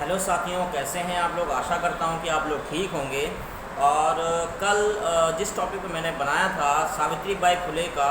Hello साथियों, कैसे हैं आप लोग। आशा करता हूं कि आप लोग ठीक होंगे। और कल जिस टॉपिक पे मैंने बनाया था सावित्रीबाई फुले का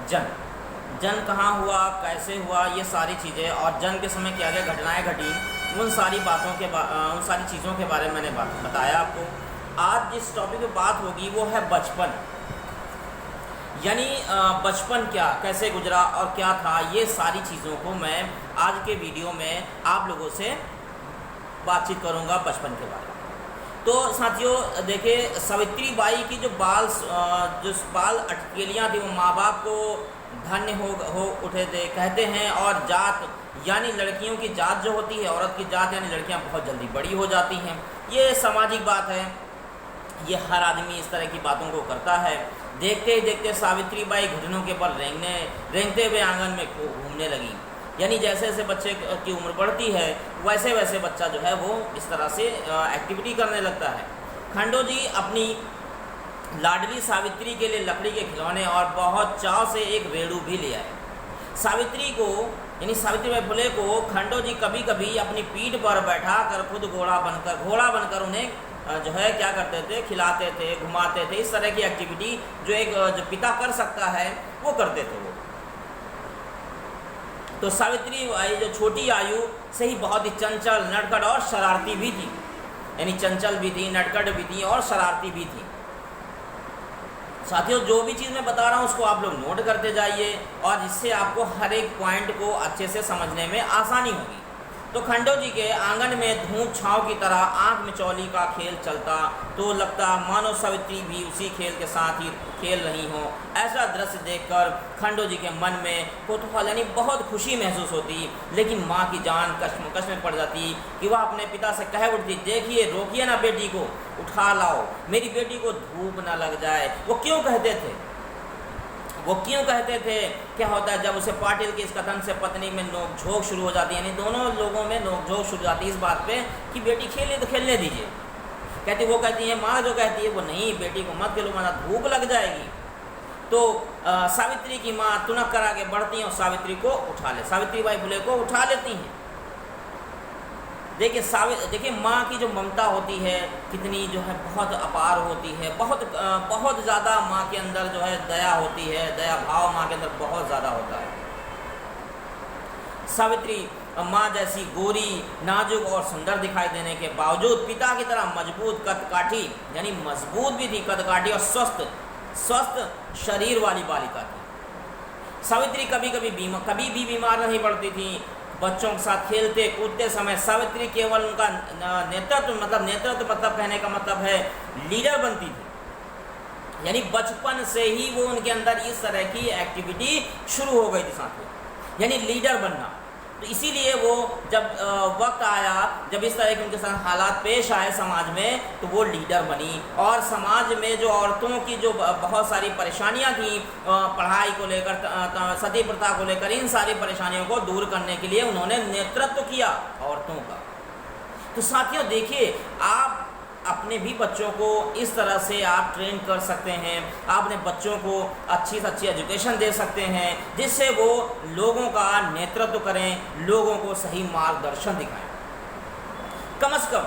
जन्म कहाँ हुआ, कैसे हुआ, ये सारी चीज़ें और जन्म के समय क्या क्या घटनाएं घटी, उन सारी उन सारी चीज़ों के बारे में मैंने बताया आपको। आज जिस टॉपिक पे बात होगी वो है बचपन, यानी बचपन क्या कैसे गुजरा और क्या था, ये सारी चीज़ों को मैं आज के वीडियो में आप लोगों से बातचीत करूंगा बचपन के बारे में। तो साथियों देखिए, सावित्री बाई की जो बाल अटकेलियाँ थी वो माँ बाप को धन्य हो उठे थे कहते हैं। और जात यानी लड़कियों की जात जो होती है, औरत की जात यानी लड़कियां बहुत जल्दी बड़ी हो जाती हैं। ये सामाजिक बात है, ये हर आदमी इस तरह की बातों को करता है। देखते ही देखते सावित्री बाई घुटनों के बल रेंगते हुए आंगन में घूमने लगी। यानी जैसे जैसे बच्चे की उम्र बढ़ती है वैसे वैसे बच्चा जो है वो इस तरह से एक्टिविटी करने लगता है। खंडो जी अपनी लाडली सावित्री के लिए लकड़ी के खिलौने और बहुत चाव से एक रेड़ू भी ले आए। सावित्री को यानी सावित्रीबाई फुले को खंडो जी कभी कभी अपनी पीठ पर बैठा कर खुद घोड़ा बनकर उन्हें जो है क्या करते थे, खिलाते थे, घुमाते थे। इस तरह की एक्टिविटी जो पिता कर सकता है वो करते थे वो। तो सावित्री बाई जो छोटी आयु से ही बहुत ही चंचल, नटखट और शरारती भी थी। यानी चंचल भी थी, नटखट भी थी और शरारती भी थी। साथियों जो भी चीज़ मैं बता रहा हूँ उसको आप लोग नोट करते जाइए और जिससे आपको हर एक पॉइंट को अच्छे से समझने में आसानी होगी। तो खंडो जी के आंगन में धूप छांव की तरह आंख मिचौली का खेल चलता तो लगता मानो सावित्री भी उसी खेल के साथ ही खेल रही हो। ऐसा दृश्य देखकर खंडो जी के मन में कौतूहल यानी बहुत खुशी महसूस होती, लेकिन माँ की जान कश्मकश में पड़ जाती कि वह अपने पिता से कह उठती, देखिए रोकिए ना बेटी को, उठा लाओ, मेरी बेटी को धूप ना लग जाए। वो क्यों कहते थे? क्या होता है जब उसे पाटिल के इस कथन से पत्नी में नोकझोंक शुरू हो जाती है, यानी दोनों लोगों में नोकझोंक शुरू हो जाती है इस बात पे कि बेटी खेले तो खेलने दीजिए। वो कहती है, माँ जो कहती है वो नहीं, बेटी को मत खेलो वरना धूप लग जाएगी। तो सावित्री की माँ तुनक कर आगे बढ़ती हैं और सावित्रीबाई फुले को उठा लेती हैं। देखिए माँ की जो ममता होती है कितनी जो है बहुत अपार होती है, बहुत ज़्यादा माँ के अंदर जो है दया होती है, दया भाव माँ के अंदर बहुत ज़्यादा होता है। सावित्री माँ जैसी गोरी, नाजुक और सुंदर दिखाई देने के बावजूद पिता की तरह मजबूत कदकाठी, यानी मजबूत भी थी, कदकाठी और स्वस्थ शरीर वाली बालिका थी। सावित्री कभी भी बीमार नहीं पड़ती थी। बच्चों के साथ खेलते कूदते समय सावित्री केवल उनका नेतृत्व मतलब कहने का मतलब है लीडर बनती थी। यानी बचपन से ही वो उनके अंदर इस तरह की एक्टिविटी शुरू हो गई थी साथियों, यानी लीडर बनना। तो इसीलिए वो जब वक्त आया, जब इस तरह के उनके साथ हालात पेश आए समाज में, तो वो लीडर बनी। और समाज में जो औरतों की जो बहुत सारी परेशानियां थी, पढ़ाई को लेकर, सती प्रथा को लेकर, इन सारी परेशानियों को दूर करने के लिए उन्होंने नेतृत्व किया औरतों का। तो साथियों देखिए, आप अपने भी बच्चों को इस तरह से आप ट्रेन कर सकते हैं। आप अपने बच्चों को अच्छी से अच्छी एजुकेशन दे सकते हैं जिससे वो लोगों का नेतृत्व करें, लोगों को सही मार्गदर्शन दिखाएं। कम से कम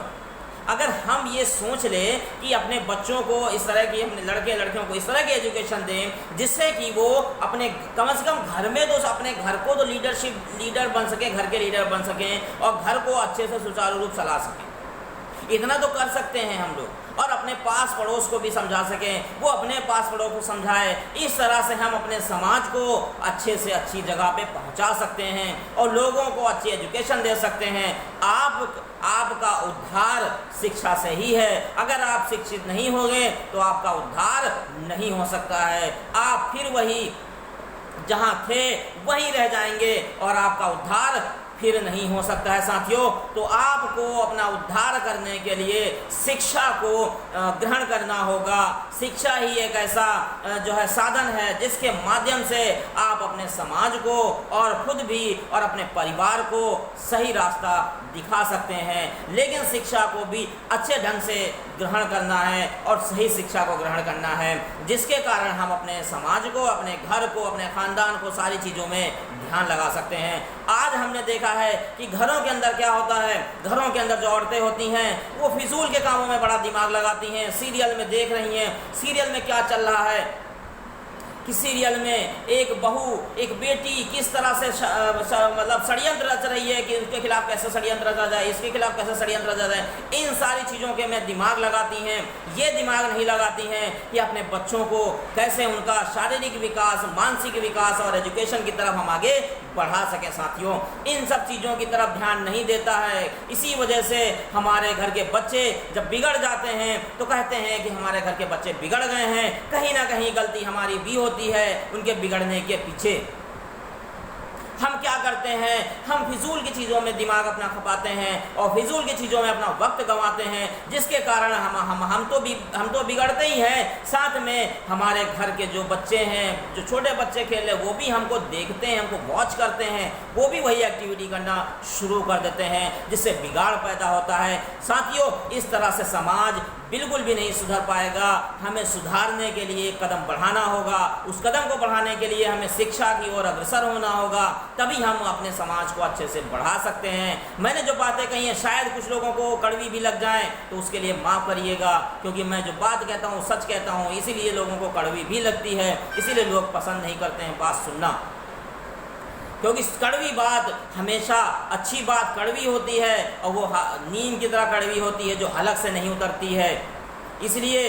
अगर हम ये सोच लें कि अपने बच्चों को इस तरह की, अपने लड़कियों को इस तरह की एजुकेशन दें जिससे कि वो अपने कम से कम घर में तो अपने घर को तो लीडर बन सकें, घर के लीडर बन सकें और घर को अच्छे से सुचारू रूप चला सकें। इतना तो कर सकते हैं हम लोग। और अपने पास पड़ोस को भी समझा सकें, वो अपने पास पड़ोस को समझाए। इस तरह से हम अपने समाज को अच्छे से अच्छी जगह पे पहुंचा सकते हैं और लोगों को अच्छी एजुकेशन दे सकते हैं। आपका उद्धार शिक्षा से ही है। अगर आप शिक्षित नहीं होंगे तो आपका उद्धार नहीं हो सकता है। आप फिर वही जहां थे वहीं रह जाएंगे और आपका उद्धार फिर नहीं हो सकता है साथियों। तो आपको अपना उद्धार करने के लिए शिक्षा को ग्रहण करना होगा। शिक्षा ही एक ऐसा जो है साधन है जिसके माध्यम से आप अपने समाज को और खुद भी और अपने परिवार को सही रास्ता दिखा सकते हैं। लेकिन शिक्षा को भी अच्छे ढंग से ग्रहण करना है और सही शिक्षा को ग्रहण करना है, जिसके कारण हम अपने समाज को, अपने घर को, अपने खानदान को, सारी चीज़ों में ध्यान लगा सकते हैं। आज हमने देखा है कि घरों के अंदर क्या होता है, घरों के अंदर जो औरतें होती हैं वो फिजूल के कामों में बड़ा दिमाग लगाती हैं। सीरियल में देख रही हैं, सीरियल में क्या चल रहा है कि सीरियल में एक बहू, एक बेटी किस तरह से मतलब षड्यंत्र रच रही है कि उसके खिलाफ कैसे षड्यंत्र रचा जाए, इसके खिलाफ कैसे षड्यंत्र रचा जाए। इन सारी चीज़ों के में दिमाग लगाती हैं। ये दिमाग नहीं लगाती हैं कि अपने बच्चों को कैसे उनका शारीरिक विकास, मानसिक विकास और एजुकेशन की तरफ हम आगे बढ़ा सकें। साथियों, इन सब चीज़ों की तरफ ध्यान नहीं देता है। इसी वजह से हमारे घर के बच्चे जब बिगड़ जाते हैं तो कहते हैं कि हमारे घर के बच्चे बिगड़ गए हैं। कहीं ना कहीं गलती हमारी भी होती है उनके बिगड़ने के पीछे। हम क्या करते हैं, हम फिजूल की चीज़ों में दिमाग अपना खपाते हैं और फिजूल की चीज़ों में अपना वक्त गंवाते हैं, जिसके कारण हम तो बिगड़ते ही हैं। साथ में हमारे घर के जो बच्चे हैं, जो छोटे बच्चे खेल रहे, वो भी हमको देखते हैं, हमको वॉच करते हैं, वो भी वही एक्टिविटी करना शुरू कर देते हैं, जिससे बिगाड़ पैदा होता है। साथियों, इस तरह से समाज बिल्कुल भी नहीं सुधर पाएगा। हमें सुधारने के लिए कदम बढ़ाना होगा। उस कदम को बढ़ाने के लिए हमें शिक्षा की ओर अग्रसर होना होगा, तभी हम अपने समाज को अच्छे से बढ़ा सकते हैं। मैंने जो बातें कही हैं शायद कुछ लोगों को कड़वी भी लग जाएं, तो उसके लिए माफ़ करिएगा, क्योंकि मैं जो बात कहता हूँ सच कहता हूँ, इसीलिए लोगों को कड़वी भी लगती है, इसीलिए लोग पसंद नहीं करते हैं बात सुनना। क्योंकि कड़वी बात हमेशा, अच्छी बात कड़वी होती है और वो नीम की तरह कड़वी होती है जो हलक से नहीं उतरती है। इसलिए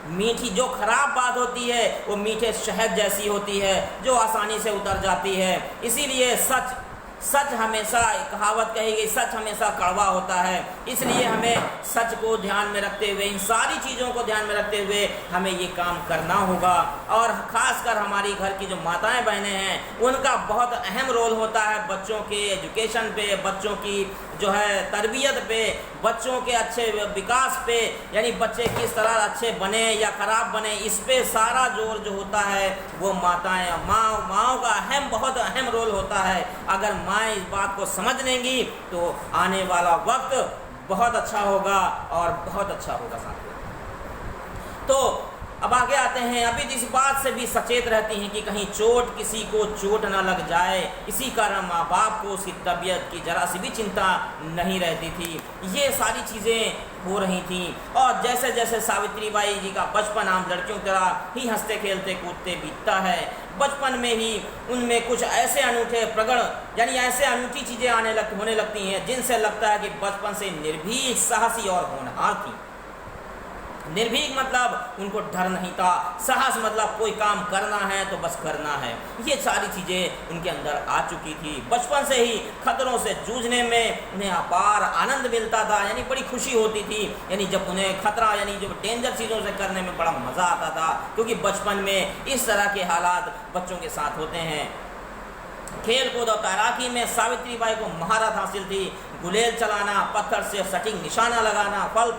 मीठी, जो खराब बात होती है वो मीठे शहद जैसी होती है जो आसानी से उतर जाती है। इसीलिए सच हमेशा, कहावत कही गई, सच हमेशा कड़वा होता है। इसलिए हमें सच को ध्यान में रखते हुए, इन सारी चीज़ों को ध्यान में रखते हुए हमें ये काम करना होगा। और ख़ासकर हमारी घर की जो माताएं बहनें हैं उनका बहुत अहम रोल होता है बच्चों के एजुकेशन पे, बच्चों की जो है तरबियत पे, बच्चों के अच्छे विकास पे, यानी बच्चे किस तरह अच्छे बने या ख़राब बने, इस पे सारा जोर जो होता है वो माताएं, माँओं का बहुत अहम रोल होता है। अगर माएँ इस बात को समझ लेंगी तो आने वाला वक्त बहुत अच्छा होगा और बहुत अच्छा होगा साथियों। तो अब आगे आते हैं। अभी इस बात से भी सचेत रहती हैं कि कहीं किसी को चोट ना लग जाए, इसी कारण माँ बाप को उसकी तबीयत की जरा सी भी चिंता नहीं रहती थी। ये सारी चीज़ें हो रही थी। और जैसे जैसे सावित्रीबाई जी का बचपन आम लड़कियों की तरह ही हंसते खेलते कूदते बीतता है, बचपन में ही उनमें कुछ ऐसे अनूठे प्रगण, यानी ऐसे अनूठी चीज़ें होने लगती हैं जिनसे लगता है कि बचपन से निर्भीक, साहसी और होनहार थी। निर्भीक मतलब उनको डर नहीं था, साहस मतलब कोई काम करना है तो बस करना है। ये सारी चीज़ें उनके अंदर आ चुकी थी। बचपन से ही खतरों से जूझने में उन्हें अपार आनंद मिलता था, यानी बड़ी खुशी होती थी। यानी जब उन्हें खतरा, यानी जो डेंजर चीज़ों से करने में बड़ा मज़ा आता था, क्योंकि बचपन में इस तरह के हालात बच्चों के साथ होते हैं। खेल कूद और तैराकी में सावित्रीबाई को महारत हासिल थी। गुलेल चलाना, पत्थर से सटीक निशाना लगाना, फल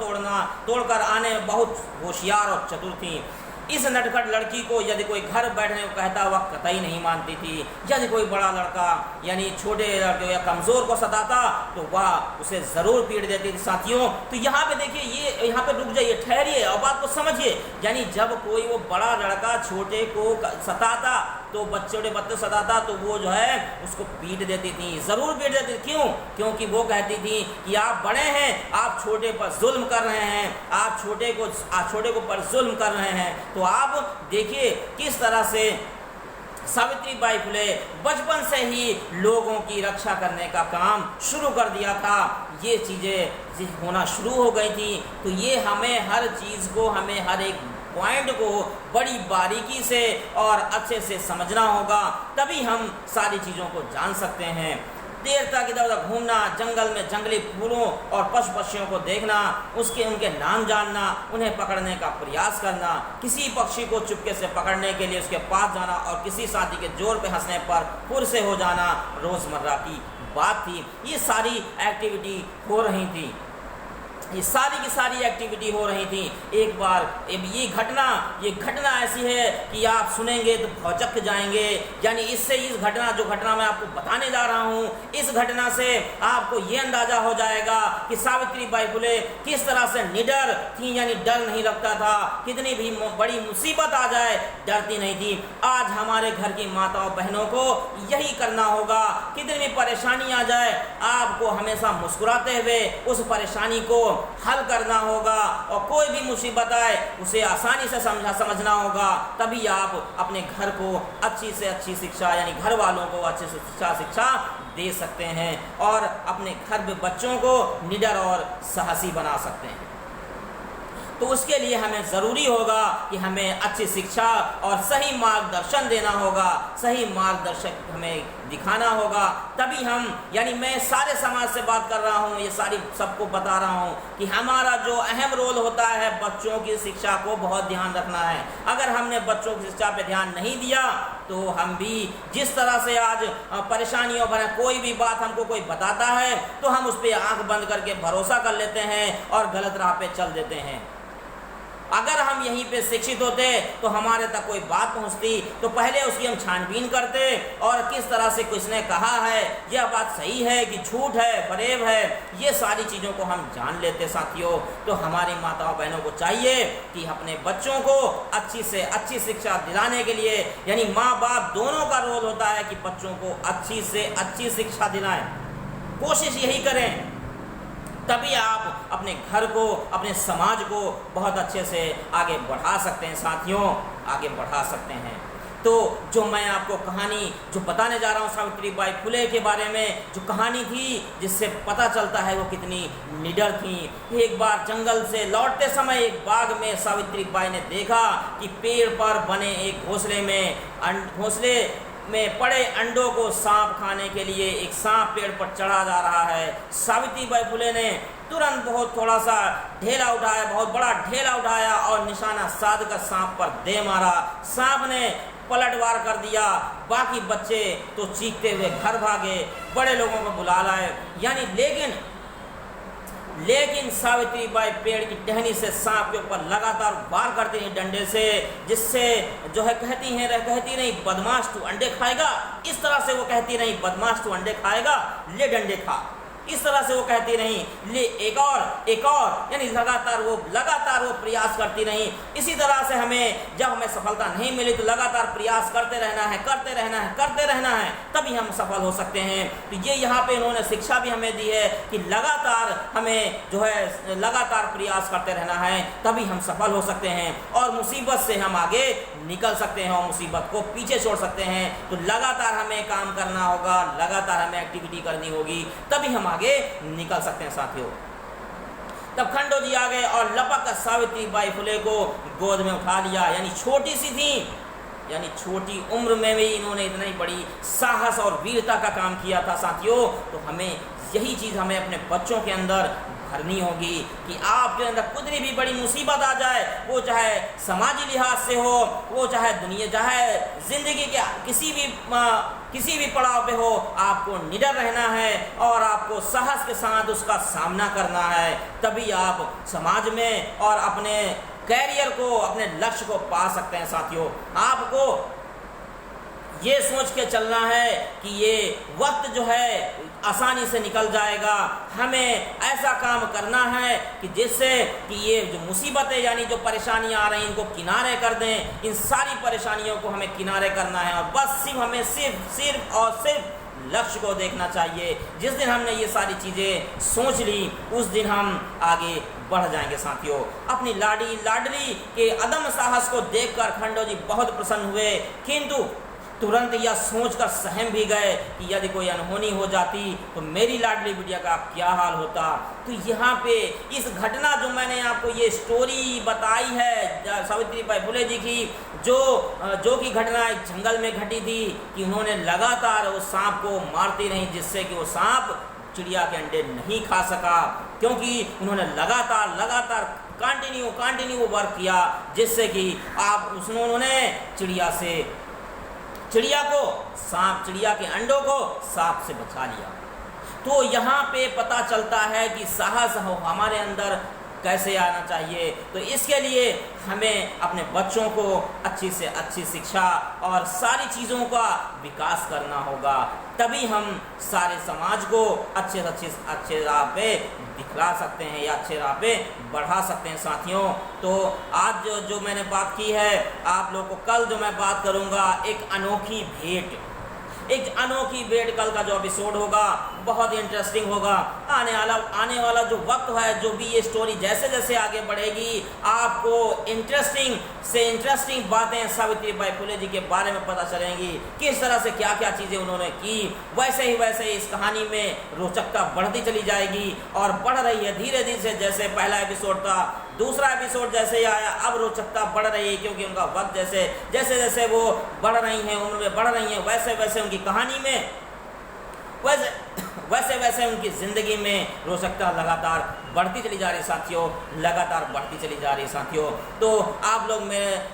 तोड़कर आने बहुत होशियार और चतुर थी। इस नटखट लड़की को यदि कोई घर बैठने को कहता वह कतई नहीं मानती थी। यदि कोई बड़ा लड़का यानी छोटे लड़के या कमज़ोर को सताता तो वह उसे ज़रूर पीट देती थी। साथियों, तो यहाँ पे देखिए, ये यहाँ पे रुक जाइए, ठहरिए और बात को समझिए। यानी जब कोई वो बड़ा लड़का छोटे को सताता तो छोटे बच्चे सताता तो वो जो है उसको पीट देती थी, ज़रूर पीट देती थी। क्यों? क्योंकि वो कहती थी कि आप बड़े हैं, आप छोटे पर जुल्म कर रहे हैं, आप छोटे को पर जुल्म कर रहे हैं। तो आप देखिए किस तरह से सावित्रीबाई फुले बचपन से ही लोगों की रक्षा करने का काम शुरू कर दिया था। ये चीज़ें होना शुरू हो गई थी। तो ये हमें हर चीज़ को, हमें हर एक पॉइंट को बड़ी बारीकी से और अच्छे से समझना होगा, तभी हम सारी चीज़ों को जान सकते हैं। देर तक इधर उधर घूमना, जंगल में जंगली फूलों और पशु पक्षियों को देखना, उनके नाम जानना, उन्हें पकड़ने का प्रयास करना, किसी पक्षी को चुपके से पकड़ने के लिए उसके पास जाना और किसी साथी के जोर पे हंसने पर फुर से हो जाना रोज़मर्रा की बात थी। ये सारी एक्टिविटी हो रही थी। ये सारी की सारी एक्टिविटी हो रही थी। एक बार ये घटना ऐसी है कि आप सुनेंगे तो भौचक जाएंगे। यानी इस घटना जो घटना मैं आपको बताने जा रहा हूँ, इस घटना से आपको ये अंदाजा हो जाएगा कि सावित्रीबाई फुले किस तरह से निडर थी, यानी डर नहीं लगता था। कितनी भी बड़ी मुसीबत आ जाए डरती नहीं थी। आज हमारे घर की माताओं बहनों को यही करना होगा। कितनी भी परेशानी आ जाए, आपको हमेशा मुस्कुराते हुए उस परेशानी को हल करना होगा, और कोई भी मुसीबत आए उसे आसानी से समझना होगा। तभी आप अपने घर को अच्छी से अच्छी शिक्षा, यानी घर वालों को अच्छी से शिक्षा दे सकते हैं, और अपने घर में बच्चों को निडर और साहसी बना सकते हैं। तो उसके लिए हमें ज़रूरी होगा कि हमें अच्छी शिक्षा और सही मार्गदर्शन देना होगा, सही मार्गदर्शक हमें दिखाना होगा। तभी हम, यानी मैं सारे समाज से बात कर रहा हूँ, ये सारी सबको बता रहा हूँ कि हमारा जो अहम रोल होता है बच्चों की शिक्षा को बहुत ध्यान रखना है। अगर हमने बच्चों की शिक्षा पे ध्यान नहीं दिया तो हम भी जिस तरह से आज परेशानियों भरा कोई भी बात हमको कोई बताता है तो हम उस पर आंख बंद करके भरोसा कर लेते हैं और गलत राह पे चल देते हैं। अगर हम यहीं पे शिक्षित होते तो हमारे तक कोई बात पहुंचती तो पहले उसकी हम छानबीन करते, और किस तरह से किसने कहा है, यह बात सही है कि झूठ है, फरेब है, ये सारी चीज़ों को हम जान लेते साथियों। तो हमारी माताओं बहनों को चाहिए कि अपने बच्चों को अच्छी से अच्छी शिक्षा दिलाने के लिए, यानी माँ बाप दोनों का रोल होता है कि बच्चों को अच्छी से अच्छी शिक्षा दिलाएं। कोशिश यही करें, तभी आप अपने घर को, अपने समाज को बहुत अच्छे से आगे बढ़ा सकते हैं साथियों, आगे बढ़ा सकते हैं। तो जो मैं आपको कहानी जो बताने जा रहा हूँ सावित्रीबाई फुले के बारे में, जो कहानी थी जिससे पता चलता है वो कितनी निडर थी। एक बार जंगल से लौटते समय एक बाग में सावित्रीबाई ने देखा कि पेड़ पर बने एक घोंसले में पड़े अंडों को सांप खाने के लिए एक सांप पेड़ पर चढ़ा जा रहा है। सावित्रीबाई फुले ने तुरंत बहुत थोड़ा सा ढेला उठाया, बहुत बड़ा ढेला उठाया और निशाना साध कर सांप पर दे मारा। सांप ने पलटवार कर दिया। बाकी बच्चे तो चीखते हुए घर भागे, बड़े लोगों को बुला लाए। यानी लेकिन सावित्रीबाई पेड़ की टहनी से सांप के ऊपर लगातार वार करती हैं डंडे से, जिससे जो है कहती नहीं बदमाश तू अंडे खाएगा, इस तरह से वो कहती नहीं बदमाश तू अंडे खाएगा, ले डंडे खा, इस तरह से वो कहती नहीं, ले एक और, यानी लगातार वो प्रयास करती रही। इसी तरह से जब हमें सफलता नहीं मिली तो लगातार प्रयास करते रहना है, तभी हम सफल हो सकते हैं। तो ये यहाँ पे इन्होंने शिक्षा भी हमें दी है कि लगातार हमें जो है लगातार प्रयास करते रहना है, तभी हम सफल हो सकते हैं और मुसीबत से हम आगे निकल सकते हैं और मुसीबत को पीछे छोड़ सकते हैं। तो लगातार हमें काम करना होगा, लगातार हमें एक्टिविटी करनी होगी, तभी हम आगे निकल सकते हैं साथियों। तब खंडो जी आ गए और लपक कर सावित्रीबाई फुले को गोद में उठा लिया। यानी छोटी सी थी, यानी छोटी उम्र में भी इन्होंने इतनी बड़ी साहस और वीरता का काम किया था साथियों। तो हमें यही चीज़ हमें अपने बच्चों के अंदर भरनी होगी कि आपके अंदर कितनी भी बड़ी मुसीबत आ जाए, वो चाहे समाजी लिहाज से हो, वो चाहे जिंदगी के किसी भी पड़ाव पे हो, आपको निडर रहना है और आपको साहस के साथ उसका सामना करना है। तभी आप समाज में और अपने कैरियर को, अपने लक्ष्य को पा सकते हैं साथियों। आपको ये सोच के चलना है कि ये वक्त जो है आसानी से निकल जाएगा। हमें ऐसा काम करना है कि जिससे कि ये जो मुसीबतें यानी जो परेशानियां आ रही हैं इनको किनारे कर दें। इन सारी परेशानियों को हमें किनारे करना है और बस हमें सिर्फ लक्ष्य को देखना चाहिए। जिस दिन हमने ये सारी चीज़ें सोच ली उस दिन हम आगे बढ़ जाएंगे साथियों। अपनी लाडली के अदम साहस को देखकर खंडो जी बहुत प्रसन्न हुए, किंतु तुरंत यह सोचकर सहम भी गए कि यदि कोई अनहोनी हो जाती तो मेरी लाडली बिटिया का क्या हाल होता। तो यहाँ पे इस घटना जो मैंने आपको ये स्टोरी बताई है सावित्रीबाई फुले जी की, जो की घटना एक जंगल में घटी थी कि उन्होंने लगातार उस सांप को मारती रही, जिससे कि वो सांप चिड़िया के अंडे नहीं खा सका, क्योंकि उन्होंने लगातार कंटिन्यू वर्क किया, जिससे कि उन्होंने चिड़िया के अंडों को सांप से बचा लिया। तो यहाँ पे पता चलता है कि साहस हमारे अंदर कैसे आना चाहिए। तो इसके लिए हमें अपने बच्चों को अच्छी से अच्छी शिक्षा और सारी चीज़ों का विकास करना होगा, तभी हम सारे समाज को अच्छे से अच्छे राह पे दिखला सकते हैं या अच्छे राह पे बढ़ा सकते हैं साथियों। तो आज जो मैंने बात की है आप लोगों को, कल जो मैं बात करूँगा एक अनोखी भेंट कल का जो एपिसोड होगा बहुत ही इंटरेस्टिंग होगा। आने वाला जो वक्त है, जो भी ये स्टोरी जैसे जैसे आगे बढ़ेगी आपको इंटरेस्टिंग बातें सावित्रीबाई फुले जी के बारे में पता चलेंगी, किस तरह से क्या क्या चीज़ें उन्होंने की। वैसे ही इस कहानी में रोचकता बढ़ती चली जाएगी और बढ़ रही है धीरे धीरे से। जैसे पहला एपिसोड था, दूसरा एपिसोड जैसे ही आया, अब रोचकता बढ़ रही है, क्योंकि उनका वक्त जैसे जैसे वो बढ़ रही हैं, उम्र में बढ़ रही हैं, वैसे उनकी कहानी में वैसे उनकी ज़िंदगी में रोचकता लगातार बढ़ती चली जा रही साथियों। तो आप लोग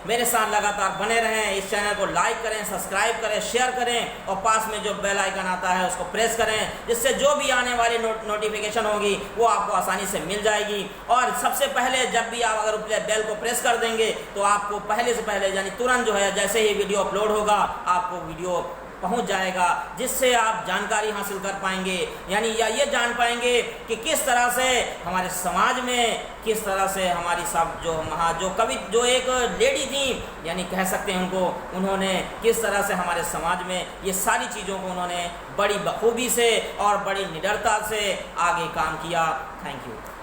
मेरे साथ लगातार बने रहें, इस चैनल को लाइक करें, सब्सक्राइब करें, शेयर करें और पास में जो बेल आइकन आता है उसको प्रेस करें, जिससे जो भी आने वाली नोटिफिकेशन होगी वो आपको आसानी से मिल जाएगी। और सबसे पहले जब भी आप अगर बेल को प्रेस कर देंगे तो आपको पहले से पहले यानी तुरंत जो है जैसे ही वीडियो अपलोड होगा आपको वीडियो पहुंच जाएगा, जिससे आप जानकारी हासिल कर पाएंगे, यानी या ये जान पाएंगे कि किस तरह से हमारे समाज में, किस तरह से हमारी सब जो एक लेडी थी, यानी कह सकते हैं उन्होंने किस तरह से हमारे समाज में ये सारी चीज़ों को उन्होंने बड़ी बखूबी से और बड़ी निडरता से आगे काम किया। Thank you.